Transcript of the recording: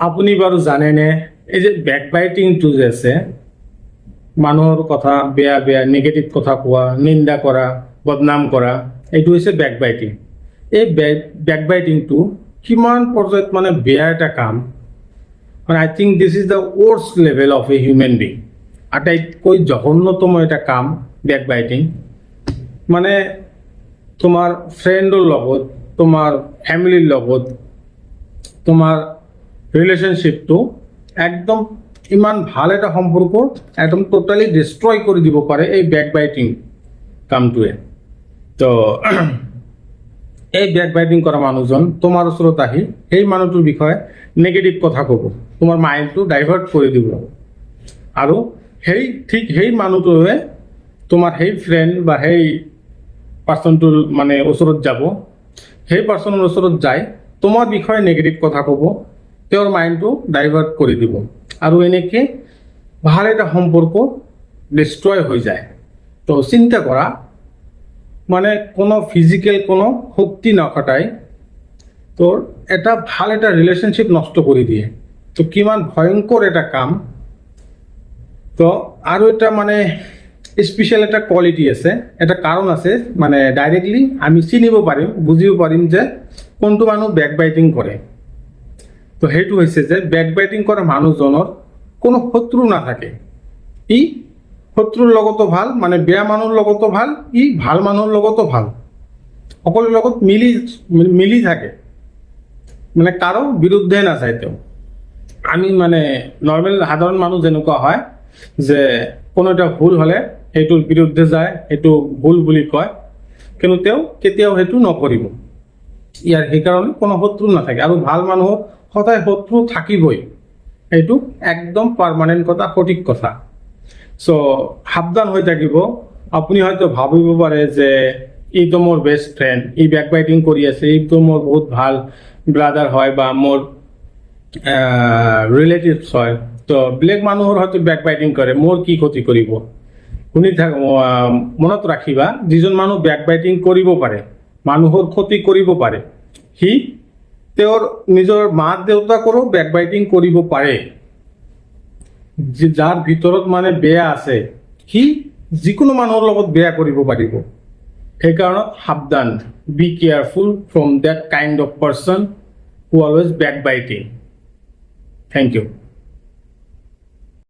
আপুনি বাৰু জানেনে এই যে বেকবাইটিংটো যে আছে, মানুহৰ কথা বেয়া বেয়া নেগেটিভ কথা কোৱা, নিন্দা কৰা, বদনাম কৰা, এইটো হৈছে বেকবাইটিং। এই বেকবাইটিংটো কিমান পৰ্যায়ত মানে বেয়া এটা কাম, মানে I think this is the worst level of a human being. আটাইতকৈ জঘন্যতম এটা কাম বেকবাইটিং। মানে তোমাৰ ফ্ৰেণ্ডৰ লগত, তোমাৰ ফেমিলিৰ লগত, তোমাৰ ৰিলেশ্যনশ্বিপটো একদম ইমান ভাল এটা সম্পৰ্ক একদম টোটালি ডিষ্ট্ৰয় কৰি দিব পাৰে এই বেকবাইটিং কামটোৱে। তো এই বেকবাইটিং কৰা মানুহজন তোমাৰ ওচৰত আহি সেই মানুহটোৰ বিষয়ে নেগেটিভ কথা ক'ব, তোমাৰ মাইণ্ডটো ডাইভাৰ্ট কৰি দিব। আৰু সেই মানুহটোৱে তোমাৰ সেই ফ্ৰেণ্ড বা সেই পাৰ্চনটোৰ মানে ওচৰত যাব, সেই পাৰ্চনৰ ওচৰত যাই তোমাৰ বিষয়ে নেগেটিভ কথা ক'ব, তেওঁৰ মাইণ্ডটো ডাইভাৰ্ট কৰি দিব, আৰু এনেকৈ ভাল এটা সম্পৰ্ক ডিষ্ট্ৰয় হৈ যায়। তো চিন্তা কৰা, মানে কোনো ফিজিক্যাল কোনো শক্তি নখটাই তোৰ এটা ভাল এটা ৰিলেশ্যনশ্বিপ নষ্ট কৰি দিয়ে। তো কিমান ভয়ংকৰ এটা কাম। তো আৰু এটা মানে স্পেচিয়েল এটা কোৱালিটি আছে, এটা কাৰণ আছে, মানে ডাইৰেক্টলি আমি চিনিব পাৰিম, বুজিব পাৰিম যে কোনটো মানুহ বেকবাইটিং কৰে। তো সেইটো হৈছে যে বেকবাইটিং কৰা মানুহজনৰ কোনো শত্ৰু নাথাকে। ই শত্ৰুৰ লগতো ভাল, মানে বেয়া মানুহৰ লগতো ভাল, ই ভাল মানুহৰ লগতো ভাল, সকলোৰ লগত মিলি থাকে, মানে কাৰো বিৰুদ্ধে নাযায় তেওঁ। আমি মানে নৰ্মেল সাধাৰণ মানুহ যেনেকুৱা হয় যে কোনো এটা ভুল হ'লে সেইটোৰ বিৰুদ্ধে যায়, সেইটো ভুল বুলি কয়, কিন্তু তেওঁ কেতিয়াও সেইটো নকৰিব। ইয়াৰ সেইকাৰণে কোনো শত্ৰু নাথাকে, আৰু ভাল মানুহৰ সদায় শত্ৰু থাকিবই, এইটো একদম পাৰ্মানেণ্ট কথা, সঠিক কথা। চ' সাৱধান হৈ থাকিব। আপুনি হয়তো ভাবিব পাৰে যে এইটো মোৰ বেষ্ট ফ্ৰেণ্ড, ই বেকবাইটিং কৰি আছে, এইটো মোৰ বহুত ভাল ব্ৰাদাৰ হয় বা মোৰ ৰিলেটিভছ হয়, তো বেলেগ মানুহৰ হয়তো বেকবাইটিং কৰে, মোৰ কি ক্ষতি কৰিব। শুনি মনত ৰাখিবা, যিজন মানুহ বেকবাইটিং কৰিব পাৰে, মানুহৰ ক্ষতি কৰিব পাৰে, সি তেওঁৰ নিজৰ মা দেউতাকৰো বেকবাইটিং কৰিব পাৰে। যাৰ ভিতৰত মানে বেয়া আছে, সি যিকোনো মানুহৰ লগত বেয়া কৰিব পাৰিব। সেইকাৰণে সাৱধান, be careful from that kind of person who always backbiting. Thank U.